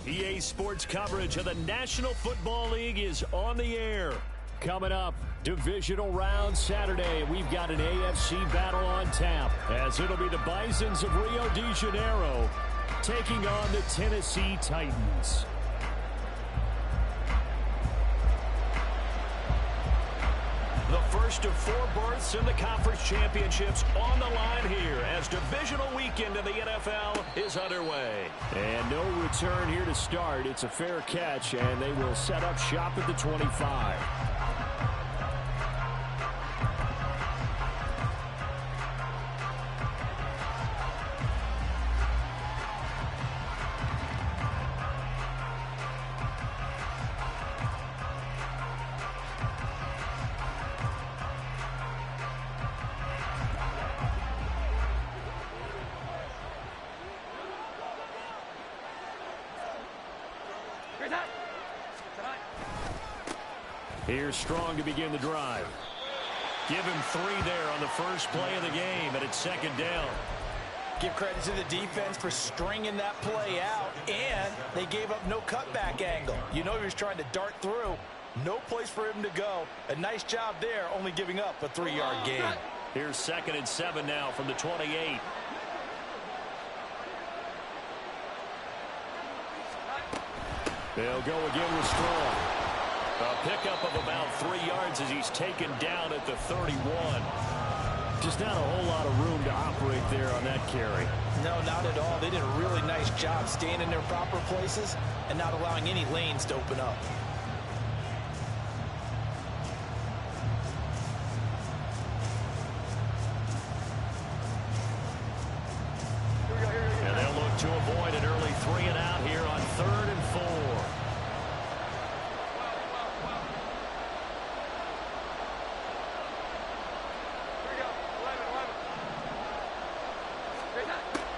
EA Sports coverage of the National Football League is on the air. Coming up, Divisional round Saturday. We've got an AFC battle on tap, as it'll be the Bisons of Rio de Janeiro taking on the Tennessee Titans. The first of 4 berths in the conference championships on the line here as divisional weekend in the NFL is underway. And no return here to start. It's a fair catch, and they will set up shop at the 25. Here's Strong to begin the drive. Give him 3 there on the first play of the game, and it's second down. Give credit to the defense for stringing that play out, and they gave up no cutback angle. You know he was trying to dart through. No place for him to go. A nice job there, only giving up a 3-yard gain. Here's 2nd and 7 now from the 28. They'll go again with Strong. A pickup of about 3 yards as he's taken down at the 31. Just not a whole lot of room to operate there on that carry. No, not at all. They did a really nice job staying in their proper places and not allowing any lanes to open up. And they'll look to avoid an early 3 and out here on 3rd and 4.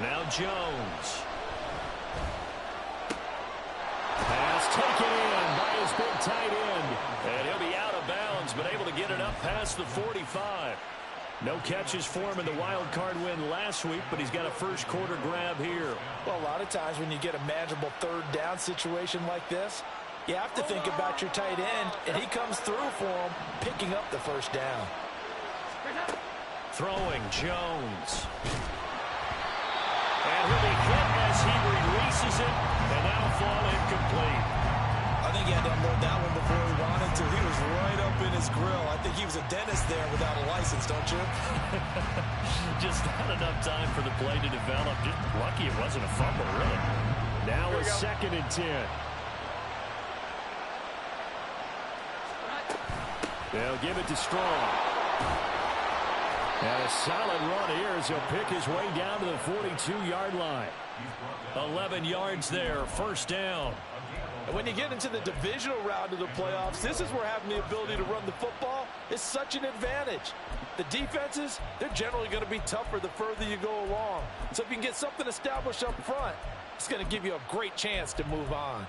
Now Jones. Pass taken in by his big tight end. And he'll be out of bounds, but able to get it up past the 45. No catches for him in the wild card win last week, but he's got a first quarter grab here. Well, a lot of times when you get a manageable 3rd down situation like this, you have to think about your tight end, and he comes through for him, picking up the first down. Throwing Jones. And he'll be hit as he releases it, and that'll fall incomplete. I think he had to unload that one before he wanted to. He was right up in his grill. I think he was a dentist there without a license, don't you? Just not enough time for the play to develop. Just lucky it wasn't a fumble, really. Now a 2nd and 10. They'll give it to Strong. And a solid run here as he'll pick his way down to the 42-yard line. 11 yards there, first down. And when you get into the divisional round of the playoffs, this is where having the ability to run the football is such an advantage. The defenses, they're generally going to be tougher the further you go along. So if you can get something established up front, it's going to give you a great chance to move on.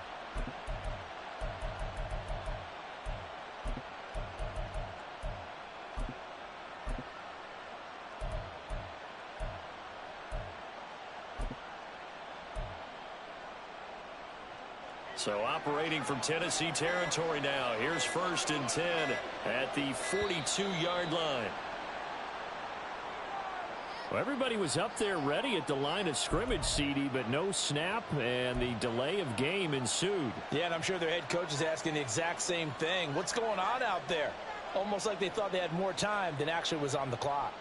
So operating from Tennessee territory now. Here's 1st and 10 at the 42-yard line. Well, everybody was up there ready at the line of scrimmage, CD, but no snap, and the delay of game ensued. Yeah, and I'm sure their head coach is asking the exact same thing. What's going on out there? Almost like they thought they had more time than actually was on the clock.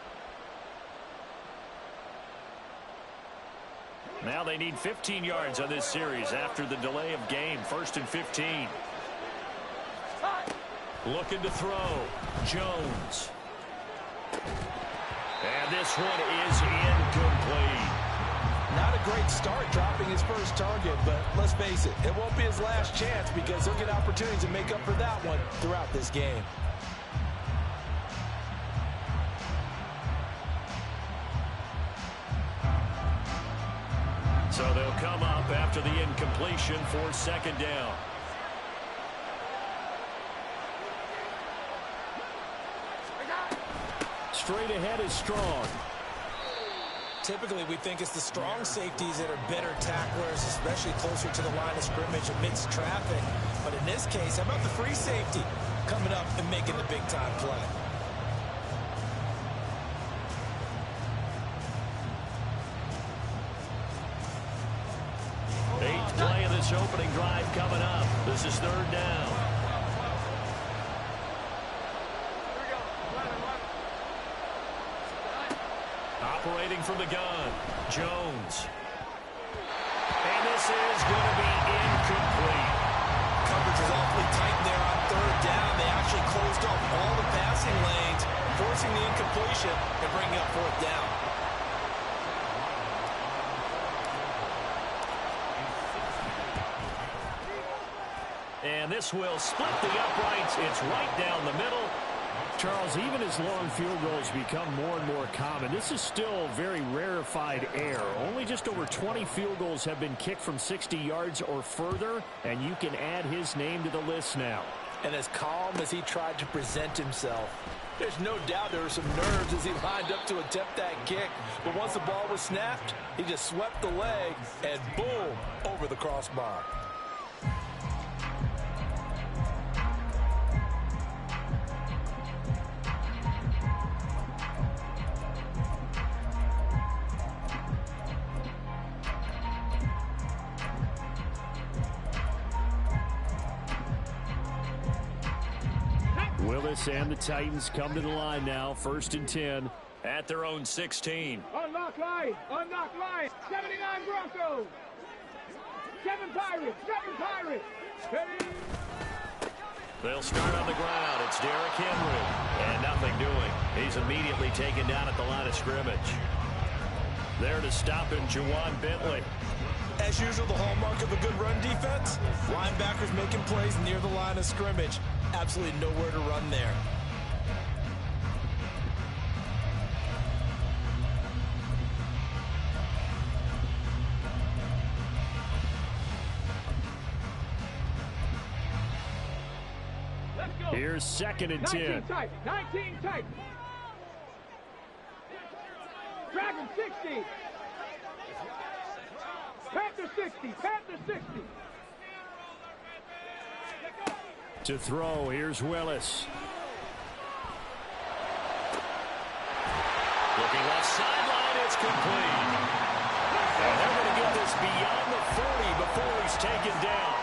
Now they need 15 yards on this series after the delay of game. 1st and 15. Looking to throw. Jones. And this one is incomplete. Not a great start dropping his first target, but let's face it, it won't be his last chance because he'll get opportunities to make up for that one throughout this game. So they'll come up after the incompletion for 2nd down. Straight ahead is Strong. Typically, we think it's the strong safeties that are better tacklers, especially closer to the line of scrimmage amidst traffic. But in this case, how about the free safety coming up and making the big-time play? Eighth play of this opening drive coming up. This is third down. Operating from the gun, Jones. And this is going to be incomplete. Coverage is awfully tight there on third down. They actually closed off all the passing lanes, forcing the incompletion and bringing up fourth down. And this will split the uprights. It's right down the middle. Charles, even as long field goals become more and more common, this is still very rarefied air. Only just over 20 field goals have been kicked from 60 yards or further, and you can add his name to the list now. And as calm as he tried to present himself, there's no doubt there were some nerves as he lined up to attempt that kick. But once the ball was snapped, he just swept the leg and boom, over the crossbar. Willis and the Titans come to the line now. 1st and 10 at their own 16. Unlock line. Unlock line. 79 Broncos. 7 Pirates. 7 Pirates. Ready. They'll start on the ground. It's Derrick Henry. And nothing doing. He's immediately taken down at the line of scrimmage. There to stop him, Juwan Bentley. As usual, the hallmark of a good run defense, linebackers making plays near the line of scrimmage. Absolutely nowhere to run there. Let's go. Here's 2nd and 10. 19 tight. 19 tight. Dragon 60. Panther 60. Panther 60. To throw, here's Willis. Looking left sideline, it's complete. And they're going to get this beyond the 40 before he's taken down.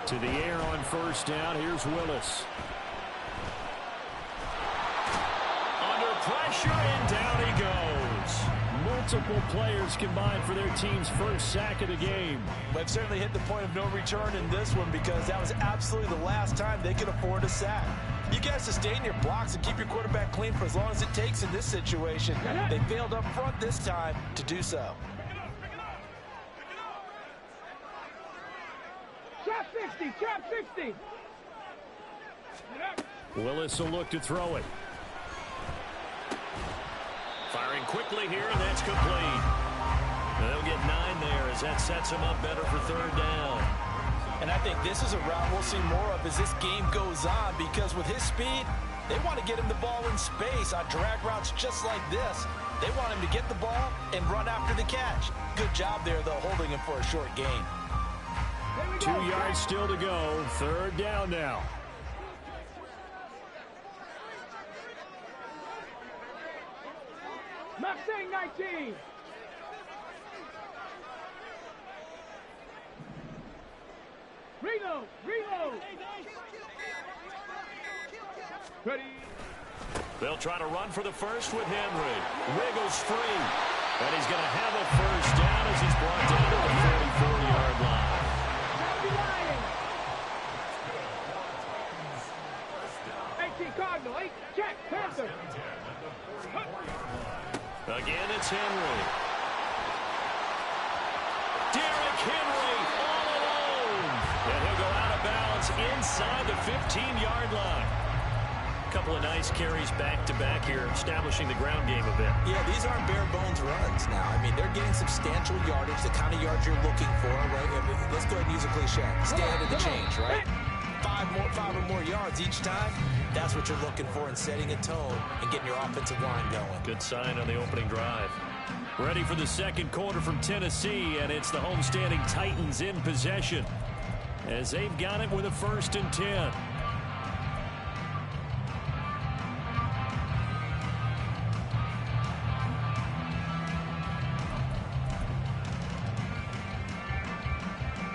To the air on 1st down, here's Willis. Under pressure, and down he goes. Multiple players combined for their team's first sack of the game. They've certainly hit the point of no return in this one because that was absolutely the last time they could afford a sack. You got to sustain your blocks and keep your quarterback clean for as long as it takes in this situation. They failed up front this time to do so. Trap 60. Trap 60. Willis will look to throw it. Firing quickly here, and that's complete. They'll get 9 there as that sets them up better for 3rd down. And I think this is a route we'll see more of as this game goes on because with his speed, they want to get him the ball in space on drag routes just like this. They want him to get the ball and run after the catch. Good job there, though, holding him for a short gain. 2 yards still to go. 3rd down now. Mustang 19. Reload. Reload. Ready. They'll try to run for the first with Henry. Wiggles free. And he's going to have a 1st down as he's brought down to the 44-yard line. Lions. 18 Cardinal. 8 check. Panther. Again, it's Henry. Derrick Henry all alone. And he'll go out of bounds inside the 15-yard line. A couple of nice carries back-to-back here, establishing the ground game a bit. Yeah, these aren't bare-bones runs now. I mean, they're getting substantial yardage, the kind of yards you're looking for, right? Let's go ahead and use a cliche. Stay out of the change, right? 5 or more yards each time. That's what you're looking for in setting a tone and getting your offensive line going. Good sign on the opening drive. Ready for the second quarter from Tennessee, and it's the homestanding Titans in possession as they've got it with a 1st and 10.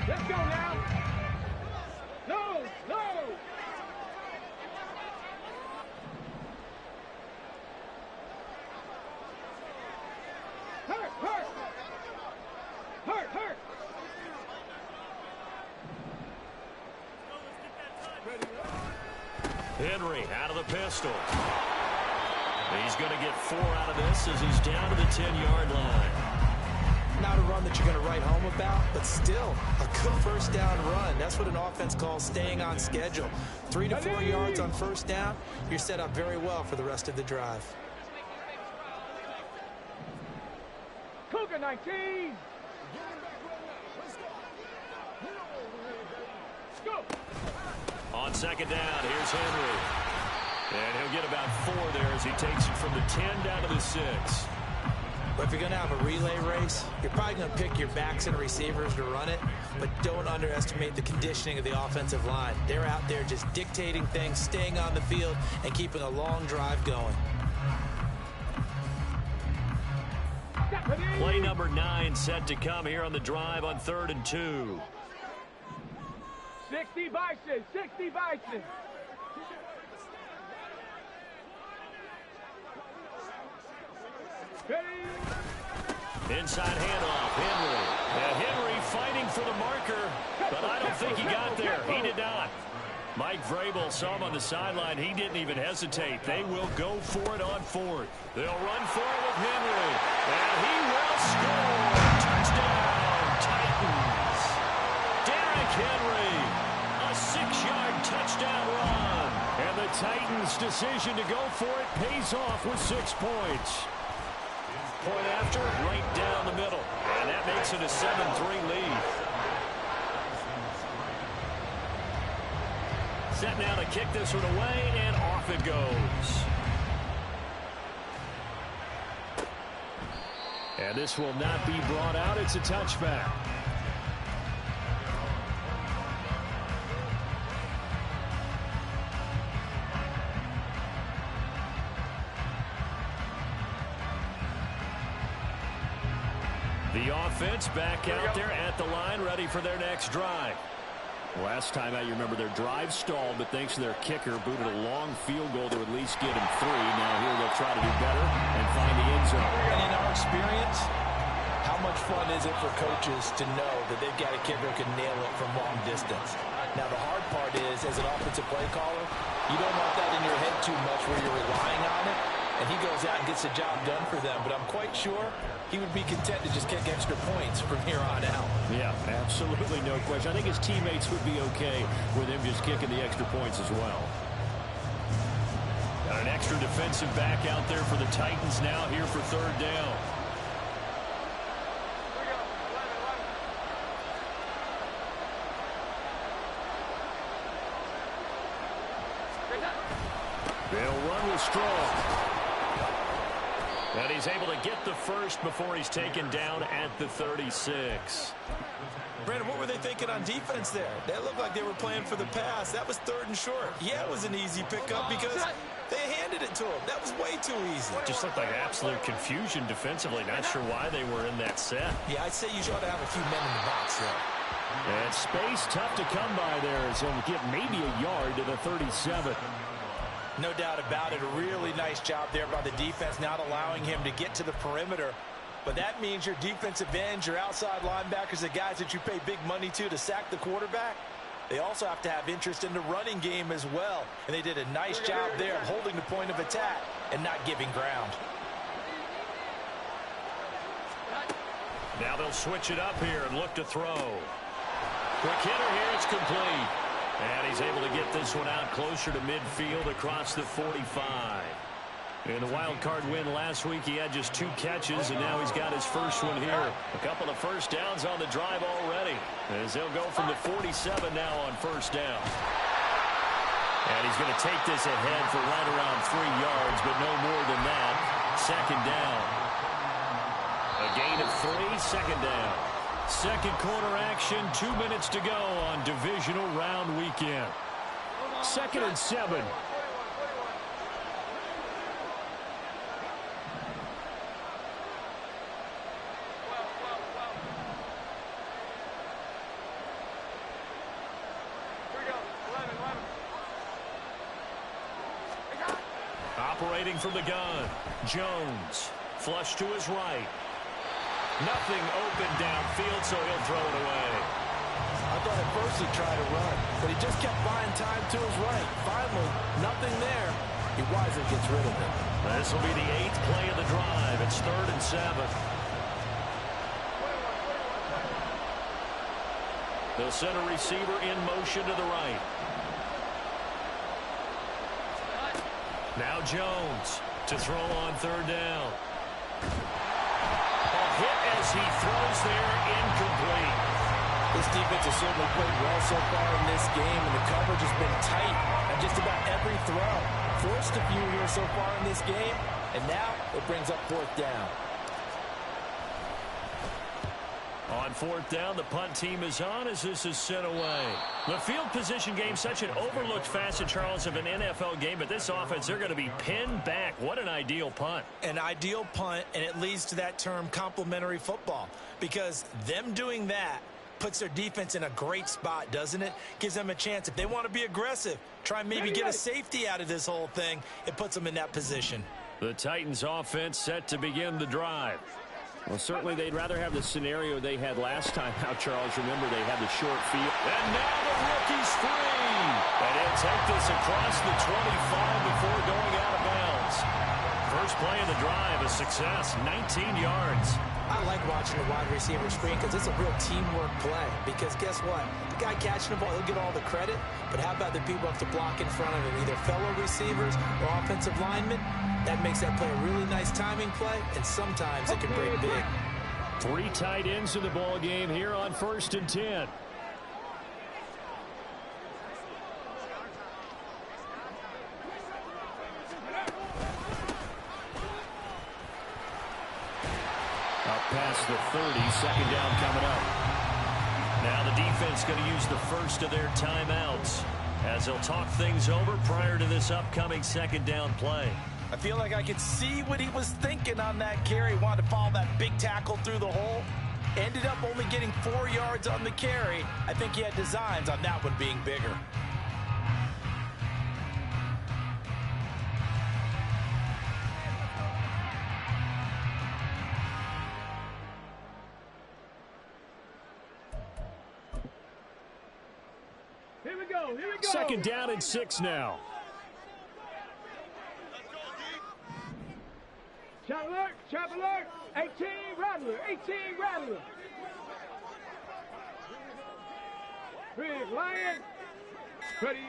Let's go now. No, no. Hurt, hurt. Hurt, hurt. Henry out of the pistol. He's going to get 4 out of this as he's down to the 10-yard line. Not a run that you're going to write home about, but still a good 1st down run. That's what an offense calls staying on schedule. 3 to 4 yards on 1st down. You're set up very well for the rest of the drive. Cougar 19. Go. On 2nd down, here's Henry. And he'll get about 4 there as he takes it from the 10 down to the 6. But if you're going to have a relay race, you're probably going to pick your backs and receivers to run it, but don't underestimate the conditioning of the offensive line. They're out there just dictating things, staying on the field, and keeping a long drive going. Play number 9 set to come here on the drive on 3rd and 2. 60 Bison, 60 Bison. Inside handoff, Henry. And Henry fighting for the marker, but I don't think he got there. He did not. Mike Vrabel saw him on the sideline. He didn't even hesitate. They will go for it on 4th. They'll run for it with Henry. And he will score. Touchdown, Titans. Derrick Henry. A 6-yard touchdown run. And the Titans' decision to go for it pays off with 6 points. Point after, right down the middle. And that makes it a 7-3 lead. Set now to kick this one away, and off it goes. And this will not be brought out. It's a touchback. The offense back out there at the line, ready for their next drive. Last time out, you remember their drive stalled, but thanks to their kicker, booted a long field goal to at least get him 3. Now here they'll try to do better and find the end zone. And in our experience, how much fun is it for coaches to know that they've got a kicker who can nail it from long distance? Now, the hard part is, as an offensive play caller, you don't want that in your head too much where you're relying on it, and he goes out and gets the job done for them. But I'm quite sure he would be content to just kick extra points from here on out. Yeah, absolutely no question. I think his teammates would be okay with him just kicking the extra points as well. Got an extra defensive back out there for the Titans now here for 3rd down. They'll run with Strong. And he's able to get the first before he's taken down at the 36. Brandon, what were they thinking on defense there? That looked like they were playing for the pass. That was 3rd and short. Yeah, it was an easy pickup because they handed it to him. That was way too easy. Just looked like absolute confusion defensively. Not sure why they were in that set. Yeah, I'd say you ought to have a few men in the box there. And space tough to come by there as he'll get maybe a yard to the 37. No doubt about it. A really nice job there by the defense, not allowing him to get to the perimeter. But that means your defensive ends, your outside linebackers, the guys that you pay big money to sack the quarterback, they also have to have interest in the running game as well. And they did a nice job there of holding the point of attack and not giving ground. Now they'll switch it up here and look to throw. Quick hitter here, it's complete. And he's able to get this one out closer to midfield across the 45. In the wild card win last week, he had just 2 catches, and now he's got his first one here. A couple of first downs on the drive already, as they'll go from the 47 now on 1st down. And he's going to take this ahead for right around 3 yards, but no more than that. Second down. A gain of 3, second down. Second quarter action, 2 minutes to go on Divisional Round weekend. 2nd and 7. Operating from the gun, Jones. Flush to his right. Nothing open downfield, so he'll throw it away. I thought at first he tried to run, but he just kept buying time to his right. Finally, nothing there. He wisely gets rid of it. This will be the 8th play of the drive. It's 3rd and 7. They'll send a receiver in motion to the right. Now Jones to throw on 3rd down. A hit as he throws there, incomplete. This defense has certainly played well so far in this game, and the coverage has been tight on just about every throw. Forced a few here so far in this game, and now it brings up 4th down. On 4th down, the punt team is on as this is sent away. The field position game, such an overlooked facet, Charles, of an NFL game, but this offense, they're going to be pinned back. What an ideal punt. An ideal punt, and it leads to that term complementary football, because them doing that puts their defense in a great spot, doesn't it? Gives them a chance. If they want to be aggressive, try and maybe get a safety out of this whole thing, it puts them in that position. The Titans offense set to begin the drive. Well, certainly they'd rather have the scenario they had last time out, Charles. Remember, they had the short field. And now the rookie's free. And he'll take this across the 25 before going out of bounds. First play of the drive, a success, 19 yards. I like watching the wide receiver screen because it's a real teamwork play. Because guess what? The guy catching the ball, he'll get all the credit. But how about the people who have to block in front of him, either fellow receivers or offensive linemen? That makes that play a really nice timing play, and sometimes it can break big. 3 tight ends in the ball game here on 1st and 10. Up past the 30, second down coming up. Now the defense going to use the first of their timeouts as they'll talk things over prior to this upcoming second down play. I feel like I could see what he was thinking on that carry. Wanted to follow that big tackle through the hole. Ended up only getting 4 yards on the carry. I think he had designs on that one being bigger. Here we go. Here we go. Second down and 6 now. Chop alert, 18 Rattler, 18 Rattler. Big Lion, ready.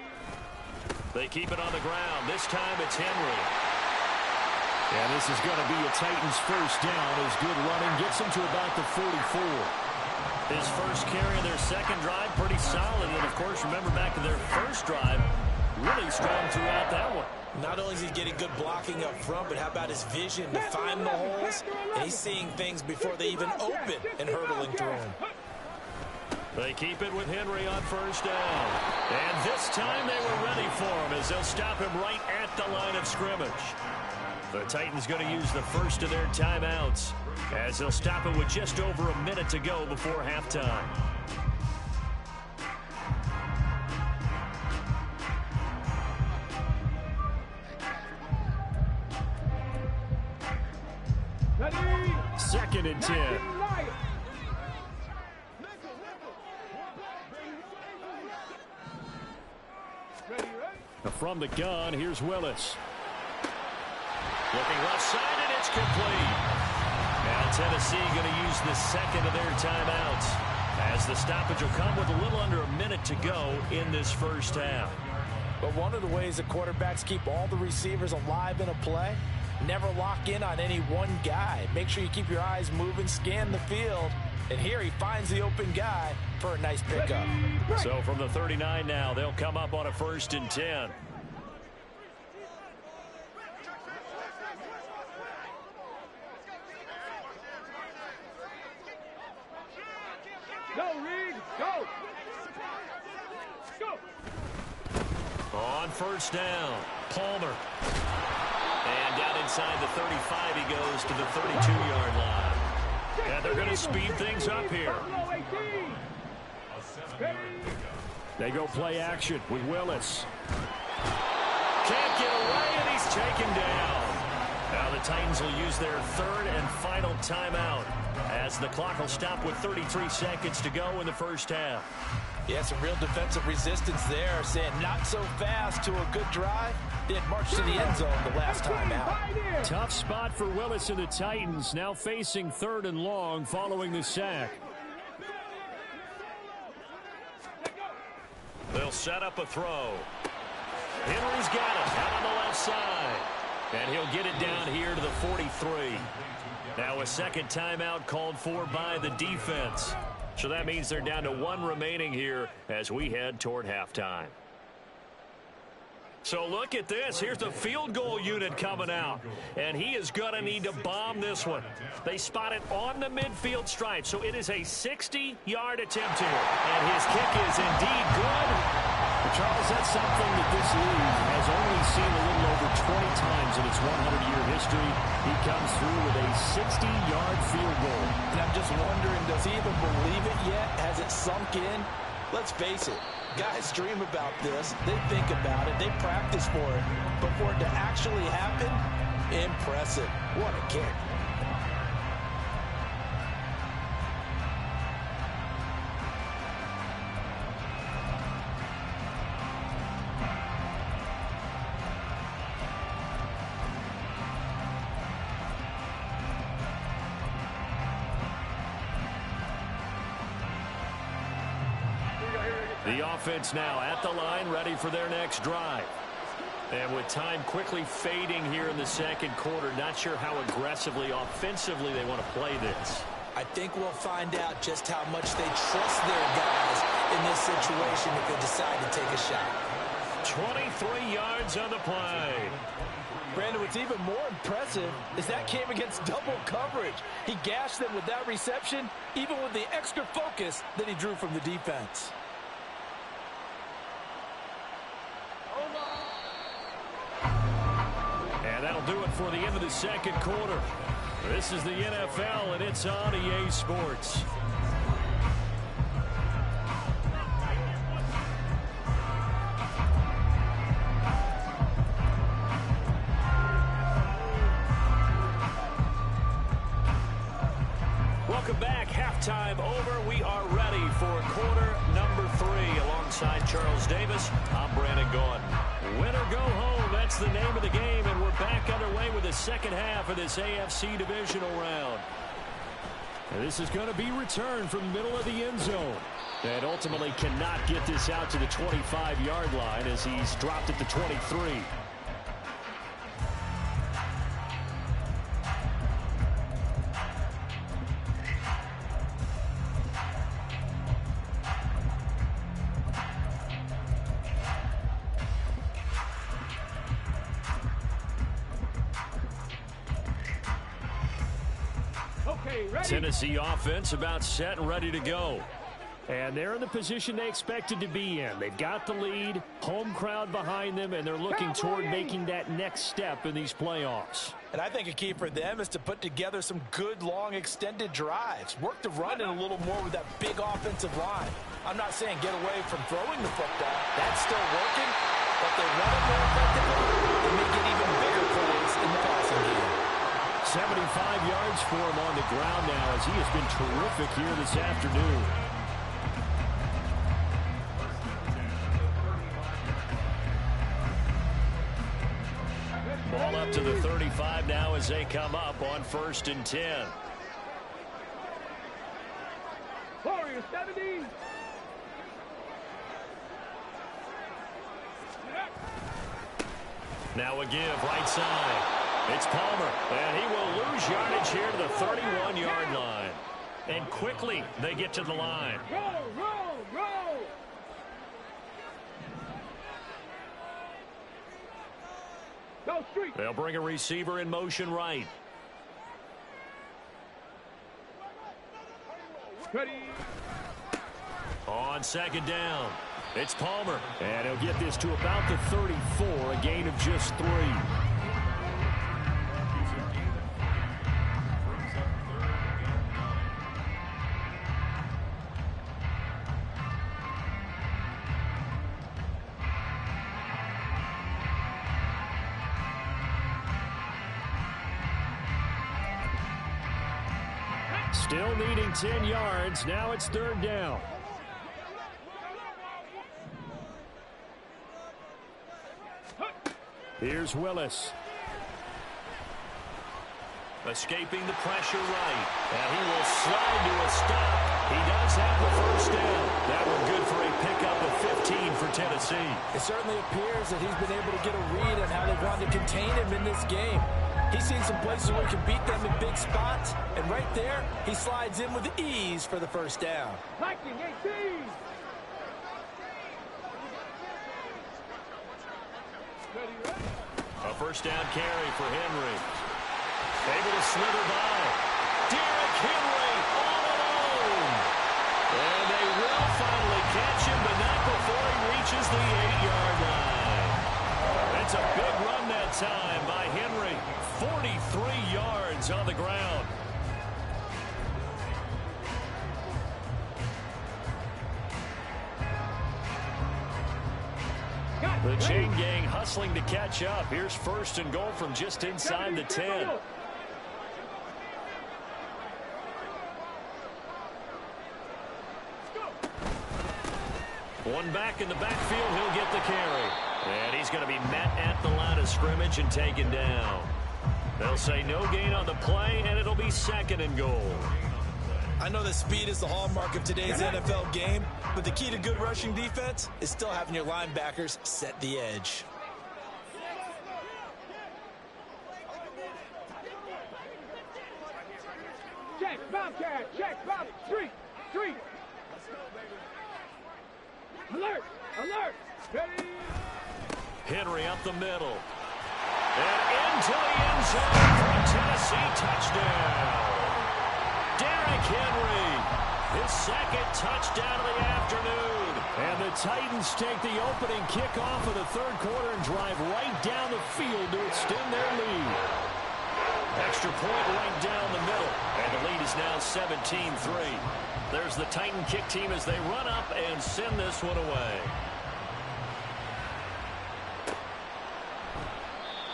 They keep it on the ground. This time it's Henry. And this is going to be a Titans first down as good running gets him to about the 44. His first carry of their second drive, pretty solid. And, of course, remember back to their first drive, really strong throughout that one. Not only is he getting good blocking up front, but how about his vision to find the holes? And he's seeing things before they even open and hurtling through them. They keep it with Henry on first down. And this time they were ready for him as they'll stop him right at the line of scrimmage. The Titans going to use the first of their timeouts as they'll stop it with just over a minute to go before halftime. Second and 10. From the gun, here's Willis. Looking left side, and it's complete. Now Tennessee going to use the second of their timeouts as the stoppage will come with a little under a minute to go in this first half. But one of the ways the quarterbacks keep all the receivers alive in a play, never lock in on any one guy. Make sure you keep your eyes moving, scan the field, And here he finds the open guy for a nice pickup. So from the 39 now, they'll come up on a 1st and 10. Go, Reed, go. Go. On 1st down, Palmer. And down inside the 35, he goes to the 32-yard line. And they're going to speed things up here. They go play action with Willis. Can't get away, and he's taken down. Now the Titans will use their 3rd and final timeout as the clock will stop with 33 seconds to go in the 1st half. Yeah, some real defensive resistance there, saying not so fast to a good drive. They had marched to the end zone the last time out. Tough spot for Willis and the Titans, now facing 3rd and long following the sack. They'll set up a throw. Henry's got it out on the left side. And he'll get it down here to the 43. Now a second timeout called for by the defense. So that means they're down to 1 remaining here as we head toward halftime. So look at this. Here's the field goal unit coming out. And he is going to need to bomb this one. They spot it on the midfield stripe. So it is a 60-yard attempt here. And his kick is indeed good. Charles, that's something that this league has only seen a little over 20 times in its 100-year history. He comes through with a 60-yard field goal. And I'm just wondering, does he even believe it yet? Has it sunk in? Let's face it, guys dream about this. They think about it. They practice for it. But for it to actually happen, impressive. What a kick. The offense now at the line, ready for their next drive. And with time quickly fading here in the second quarter, not sure how aggressively, offensively they want to play this. I think we'll find out just how much they trust their guys in this situation if they decide to take a shot. 23 yards on the play. Brandon, what's even more impressive is that came against double coverage. He gashed them with that reception, even with the extra focus that he drew from the defense. And that'll do it for the end of the second quarter. This is the NFL, and it's on EA Sports. Welcome back. Halftime over. We are ready for quarter number 3. Alongside Charles Davis, I'm Brandon Gaudin. Win or go home, that's the name of the game, and we're back underway with the second half of this AFC Divisional round. And this is going to be returned from the middle of the end zone. And ultimately cannot get this out to the 25-yard line as he's dropped at the 23. Tennessee offense about set and ready to go. And they're in the position they expected to be in. They've got the lead, home crowd behind them, and they're looking toward making that next step in these playoffs. And I think a key for them is to put together some good, long, extended drives. Work the run in a little more with that big offensive line. I'm not saying get away from throwing the football. That's still working, but they run it more effectively. They make it even bigger plays in the passing game. 75 yards for him on the ground now as he has been terrific here this afternoon. Ball up to the 35 now as they come up on 1st and 10. Warriors 70. Now a give right side. It's Palmer, and he will lose yardage here to the 31-yard line. And quickly they get to the line. Roll. Go street. They'll bring a receiver in motion right. Ready. On second down, it's Palmer. And he'll get this to about the 34, a gain of just 3. Still needing 10 yards. Now it's third down. Here's Willis. Escaping the pressure right. And he will slide to a stop. He does have the first down. That one good for a pickup of 15 for Tennessee. It certainly appears that he's been able to get a read on how they want to contain him in this game. He's seen some places where he can beat them in big spots. And right there, he slides in with ease for the first down. Viking 18. A first down carry for Henry. Able to slither by. Derrick Henry all alone. And they will finally catch him, but not before he reaches the 8-yard line. That's a big run that time by Henry. 43 yards on the ground. The chain gang hustling to catch up. Here's first and goal from just inside the 10. One back in the backfield, he'll get the carry. And he's going to be met at the line of scrimmage and taken down. They'll say no gain on the play, and it'll be second and goal. I know that speed is the hallmark of today's NFL game, but the key to good rushing defense is still having your linebackers set the edge. Check, Bobcat, check, Bob, street. Alert. Ready. Henry up the middle. And into the end zone for a Tennessee touchdown. Derrick Henry, his second touchdown of the afternoon. And the Titans take the opening kickoff of the third quarter and drive right down the field to extend their lead. Extra point right down the middle. And the lead is now 17-3. There's the Titan kick team as they run up and send this one away.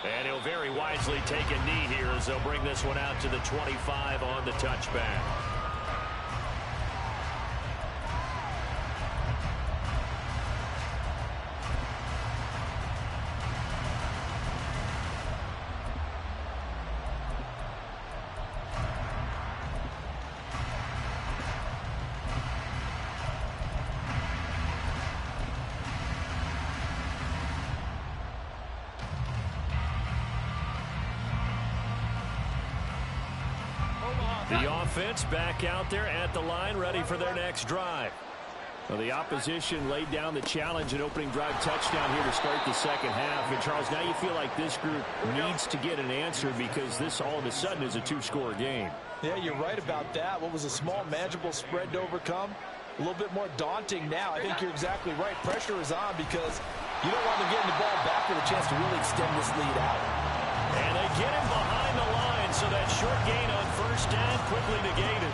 And he'll very wisely take a knee here as they'll bring this one out to the 25 on the touchback. The offense back out there at the line, ready for their next drive. Well, the opposition laid down the challenge and opening drive touchdown here to start the second half. And, Charles, now you feel like this group needs to get an answer because this all of a sudden is a two-score game. Yeah, you're right about that. What was a small, manageable spread to overcome? A little bit more daunting now. I think you're exactly right. Pressure is on because you don't want them getting the ball back with a chance to really extend this lead out. And they get him behind the line, so that short gain on first down quickly negated.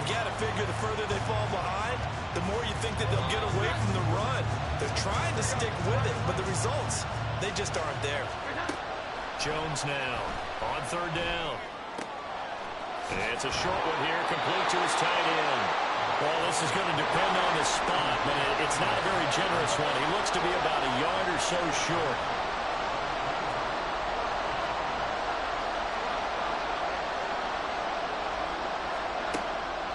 You got to figure the further they fall behind, the more you think that they'll get away from the run. They're trying to stick with it, but the results, they just aren't there. Jones now on third down. It's a short one here, complete to his tight end. Well, this is going to depend on the spot, but it's not a very generous one. He looks to be about a yard or so short.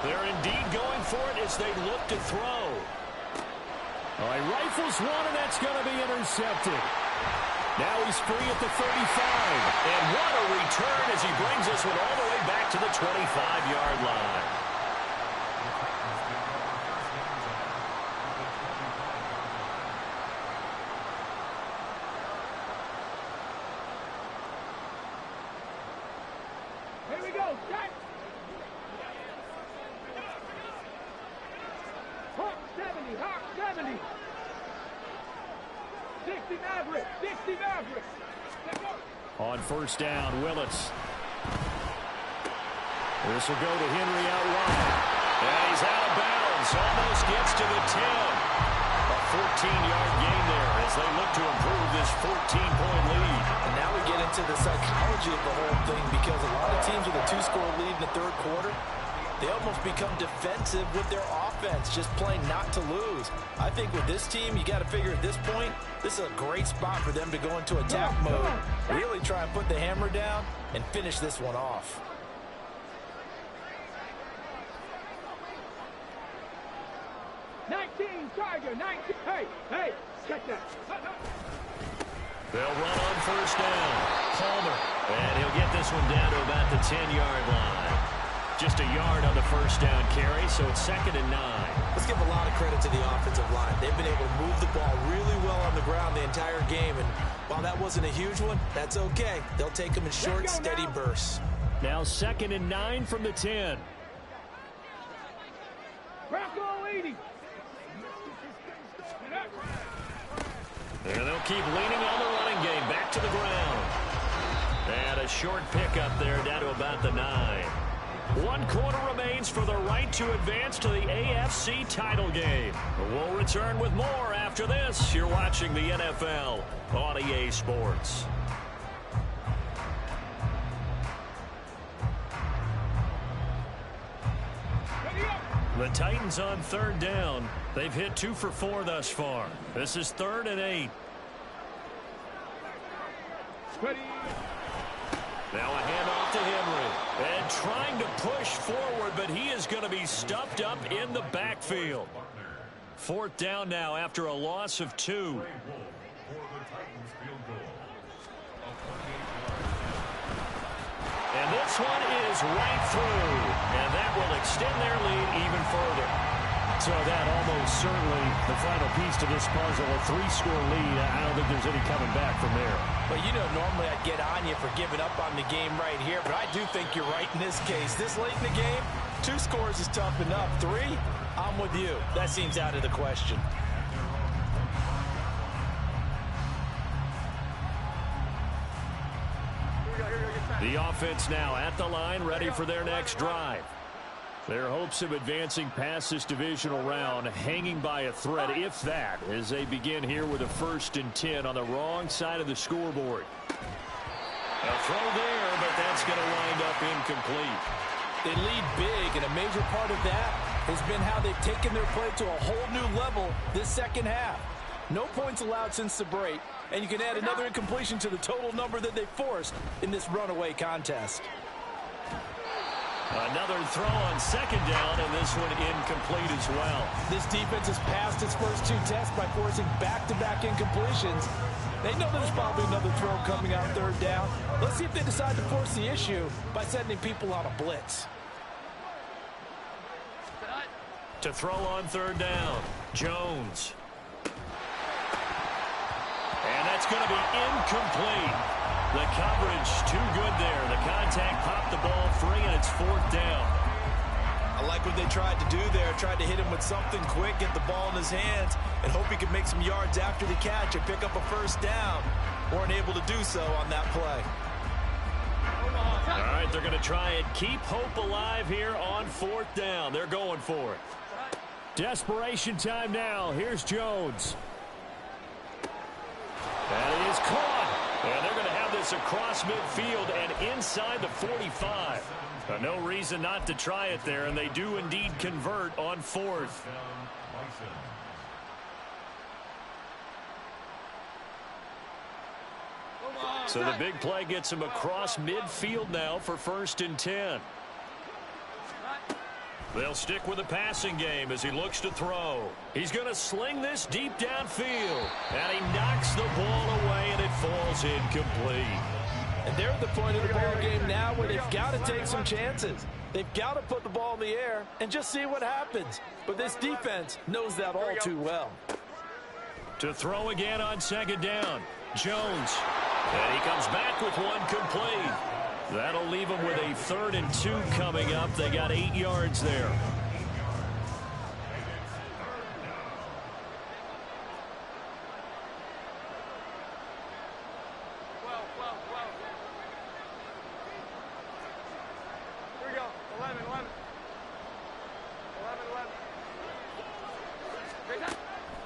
They're indeed going for it as they look to throw. All right, rifles one, and that's going to be intercepted. Now he's free at the 35. And what a return as he brings this one all the way back to the 25-yard line. go, check. Hawk 70, Hawk 70. 60 Maverick, 60 Maverick. On first down, Willis. This will go to Henry out wide. And he's out of bounds. Almost gets to the 10. A 14-yard gain there as they look to improve this 14-point lead. And now we get into the psychology of the whole thing, because a lot of teams with a 2-score lead in the third quarter, they almost become defensive with their offense, just playing not to lose. I think with this team, you got to figure at this point, this is a great spot for them to go into attack mode, really try and put the hammer down and finish this one off. Tiger, 19. Hey, check that. They'll run on first down. Palmer. And he'll get this one down to about the 10-yard line. Just a yard on the first down carry, so it's 2nd and 9. Let's give a lot of credit to the offensive line. They've been able to move the ball really well on the ground the entire game, and while that wasn't a huge one, that's okay. They'll take them in short, steady bursts. Now 2nd and 9 from the 10. Bronco 80. And they'll keep leaning on the running game. Back to the ground. And a short pickup there down to about the 9. 1 quarter remains for the right to advance to the AFC title game. We'll return with more after this. You're watching the NFL on EA Sports. The Titans on 3rd down. They've hit 2 for 4 thus far. This is 3rd and 8. Now a handoff to Henry. And trying to push forward, but he is going to be stuffed up in the backfield. 4th down now after a loss of 2. And this one is right through. And that will extend their lead even further. So that almost certainly the final piece to this puzzle. A 3-score lead. I don't think there's any coming back from there. But you know, normally I'd get on you for giving up on the game right here. But I do think you're right in this case. This late in the game, 2 scores is tough enough. 3, I'm with you. That seems out of the question. The offense now at the line, ready for their next drive. Their hopes of advancing past this divisional round hanging by a thread, if that, as they begin here with a 1st and 10 on the wrong side of the scoreboard. A throw there, but that's going to wind up incomplete. They lead big, and a major part of that has been how they've taken their play to a whole new level this second half. No points allowed since the break, and you can add another incompletion to the total number that they forced in this runaway contest. Another throw on 2nd down, and this one incomplete as well. This defense has passed its first 2 tests by forcing back-to-back incompletions. They know there's probably another throw coming on 3rd down. Let's see if they decide to force the issue by sending people on a blitz. To throw on 3rd down, Jones. And that's going to be incomplete. The coverage too good there. The contact popped the ball free, and it's 4th down. I like what they tried to do there. Tried to hit him with something quick, get the ball in his hands, and hope he could make some yards after the catch and pick up a 1st down. Weren't able to do so on that play. All right, they're going to try and keep hope alive here on 4th down. They're going for it. Desperation time now. Here's Jones. And it is caught. And they're going to have this across midfield and inside the 45. No reason not to try it there, and they do indeed convert on 4th. So the big play gets him across midfield now for 1st and 10. They'll stick with the passing game as he looks to throw. He's going to sling this deep downfield. And he knocks the ball away, and it falls incomplete. And they're at the point of the ball game now where they've got to take some chances. They've got to put the ball in the air and just see what happens. But this defense knows that all too well. To throw again on 2nd down, Jones. And he comes back with one complete. That'll leave them with a 3rd and 2 coming up. They got 8 yards there. Here we go. 11.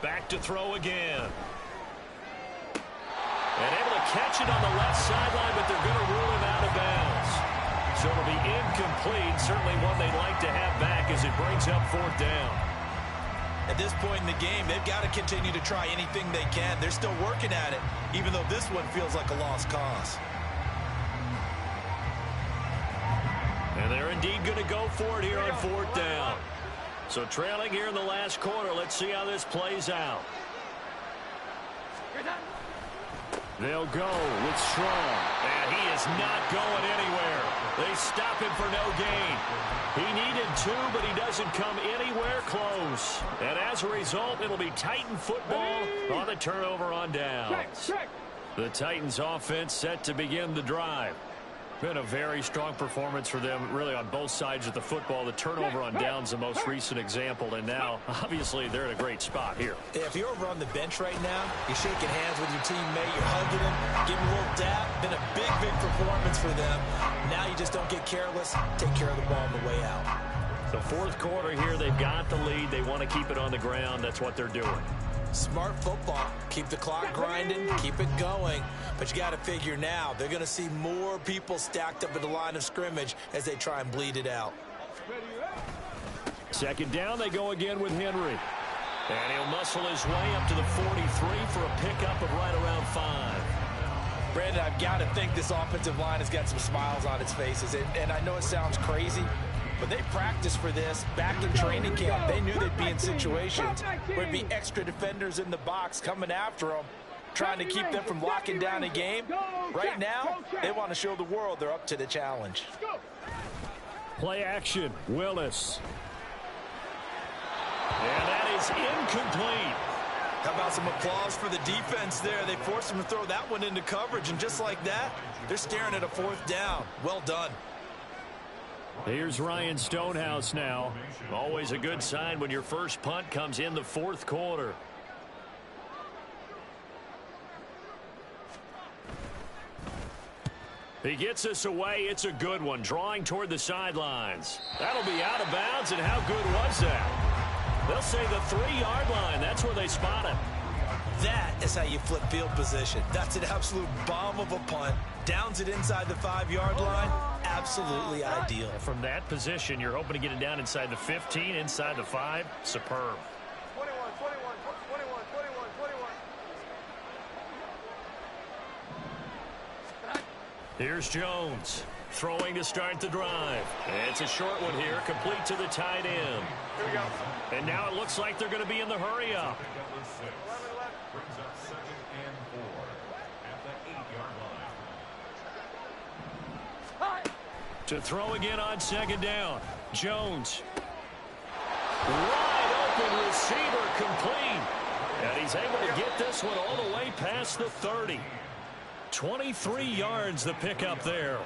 Back to throw again. And able to catch it on the left sideline, but they're going to rule him out of bounds. So it'll be incomplete. Certainly one they'd like to have back as it brings up 4th down. At this point in the game, they've got to continue to try anything they can. They're still working at it, even though this one feels like a lost cause. And they're indeed going to go for it here on 4th down. So trailing here in the last quarter. Let's see how this plays out. They'll go with Strong. And he is not going anywhere. They stop him for no gain. He needed 2, but he doesn't come anywhere close. And as a result, it'll be Titan football on the turnover on downs. The Titans offense set to begin the drive. Been a very strong performance for them, really, on both sides of the football. The turnover on downs, the most recent example, and now, obviously, they're in a great spot here. Yeah, if you're over on the bench right now, you're shaking hands with your teammate, you're hugging him, giving a little dap. Been a big performance for them. Now you just don't get careless. Take care of the ball on the way out. The 4th quarter here, they've got the lead. They want to keep it on the ground. That's what they're doing. Smart football. Keep the clock grinding. Keep it going. But you got to figure now, they're going to see more people stacked up at the line of scrimmage as they try and bleed it out. 2nd down, they go again with Henry. And he'll muscle his way up to the 43 for a pickup of right around 5. Brandon, I've got to think this offensive line has got some smiles on its faces. And I know it sounds crazy, but they practiced for this back in training camp. They knew they'd be in situations where there'd be extra defenders in the box coming after them, trying to keep them from locking down a game. Right now, they want to show the world they're up to the challenge. Play action, Willis. And that is incomplete. How about some applause for the defense there? They forced him to throw that one into coverage, and just like that, they're staring at a 4th down. Well done. Here's Ryan Stonehouse now. Always a good sign when your first punt comes in the 4th quarter. He gets us away. It's a good one. Drawing toward the sidelines. That'll be out of bounds, and how good was that? They'll say the 3-yard line. That's where they spot him. That is how you flip field position. That's an absolute bomb of a punt. Downs it inside the 5-yard line. Absolutely ideal. From that position, you're hoping to get it down inside the 15, inside the 5. Superb. 21. Here's Jones. Throwing to start the drive. It's a short one here, complete to the tight end. Here we go. And now it looks like they're going to be in the hurry up. Brings up 2nd and 4 at the 8-yard line. To throw again on 2nd down. Jones. Wide open receiver, complete. And he's able to get this one all the way past the 30. 23 yards the pickup there.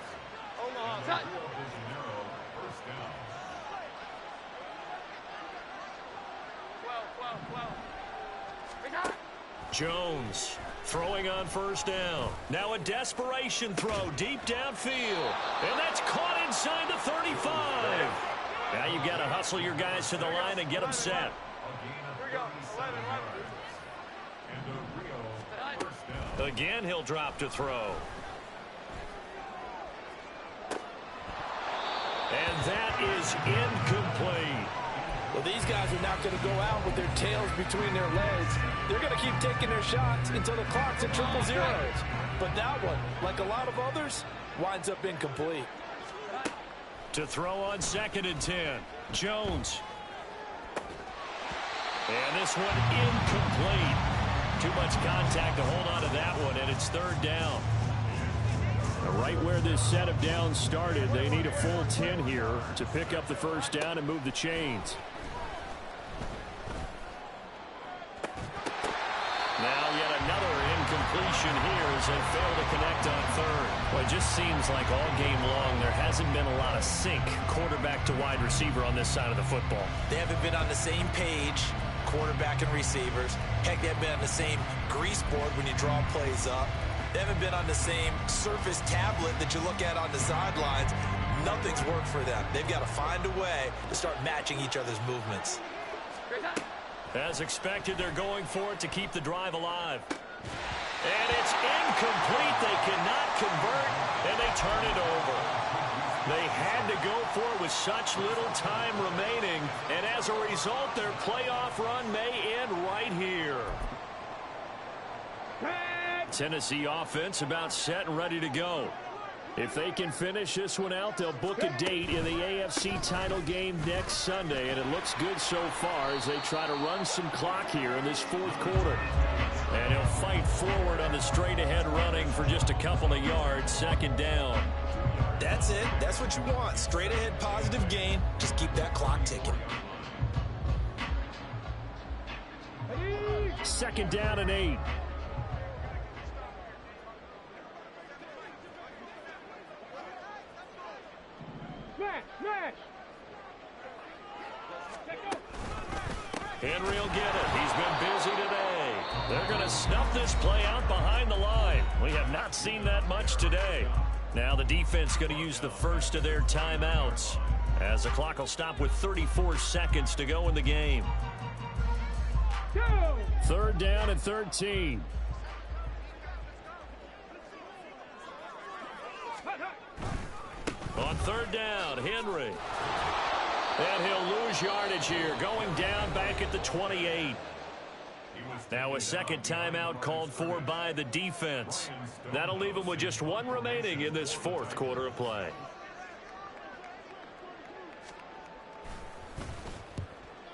Jones throwing on 1st down. Now a desperation throw deep downfield. And that's caught inside the 35. Now you've got to hustle your guys to the line and get them set. Here we go. 11. Again, he'll drop to throw. And that is incomplete. Well, these guys are not going to go out with their tails between their legs. They're going to keep taking their shots until the clock's at 000. But that one, like a lot of others, winds up incomplete. To throw on 2nd and 10. Jones. And this one incomplete. Too much contact to hold on to that one, and it's 3rd down. Right where this set of downs started, they need a full 10 here to pick up the 1st down and move the chains. Now yet another incomplete incompletion here as they fail to connect on third. Well, it just seems like all game long there hasn't been a lot of sync quarterback to wide receiver on this side of the football. They haven't been on the same page, quarterback and receivers. Heck, they haven't been on the same grease board when you draw plays up. They haven't been on the same surface tablet that you look at on the sidelines. Nothing's worked for them. They've got to find a way to start matching each other's movements. As expected, they're going for it to keep the drive alive. And it's incomplete. They cannot convert, and they turn it over. They had to go for it with such little time remaining, and as a result, their playoff run may end right here. Tennessee offense about set and ready to go. If they can finish this one out, they'll book a date in the AFC title game next Sunday, and it looks good so far as they try to run some clock here in this fourth quarter. And he'll fight forward on the straight-ahead running for just a couple of yards, second down. That's it. That's what you want. Straight-ahead positive gain. Just keep that clock ticking. Second down and 8. Henry will get it. He's been busy today. They're going to snuff this play out behind the line. We have not seen that much today. Now the defense going to use the first of their timeouts as the clock will stop with 34 seconds to go in the game. Third down and 13. On third down, Henry. And he'll lose yardage here, going down back at the 28. Now a second timeout called for by the defense. That'll leave him with just one remaining in this fourth quarter of play.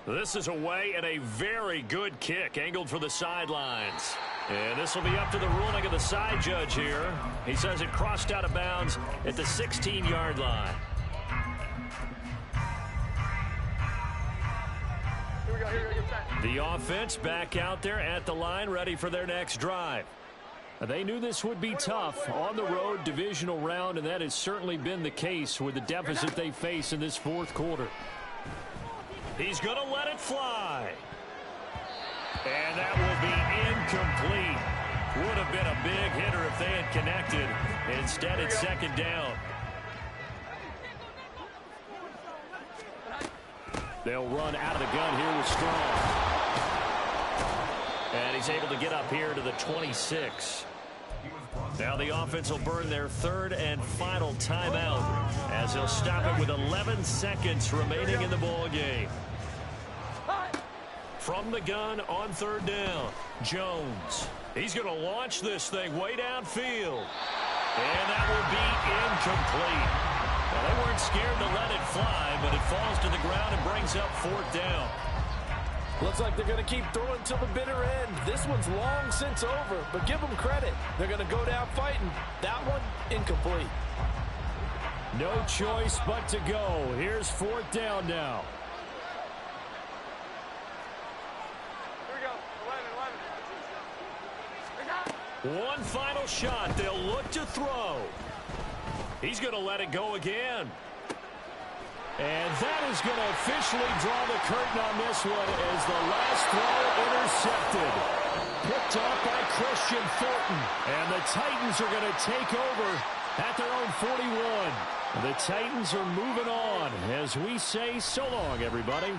This is away and a very good kick angled for the sidelines. And this will be up to the ruling of the side judge here. He says it crossed out of bounds at the 16-yard line. The offense back out there at the line, ready for their next drive. They knew this would be tough on the road divisional round, and that has certainly been the case with the deficit they face in this fourth quarter. He's going to let it fly. And that will be incomplete. Would have been a big hitter if they had connected. Instead, it's second down. They'll run out of the gun here with Strong. And he's able to get up here to the 26. Now the offense will burn their third and final timeout as they'll stop it with 11 seconds remaining in the ball game. From the gun on third down, Jones. He's going to launch this thing way downfield. And that will be incomplete. Well, they weren't scared to let it fly, but it falls to the ground and brings up fourth down. Looks like they're going to keep throwing till the bitter end. This one's long since over, but give them credit. They're going to go down fighting. That one, incomplete. No choice but to go. Here's fourth down now. One final shot. They'll look to throw. He's going to let it go again. And that is going to officially draw the curtain on this one as the last throw intercepted. Picked up by Christian Thornton. And the Titans are going to take over at their own 41. The Titans are moving on as we say so long, everybody.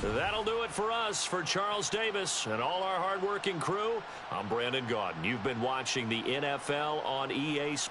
That'll do it for us. For Charles Davis and all our hardworking crew, I'm Brandon Gaudin. You've been watching the NFL on EA Sports.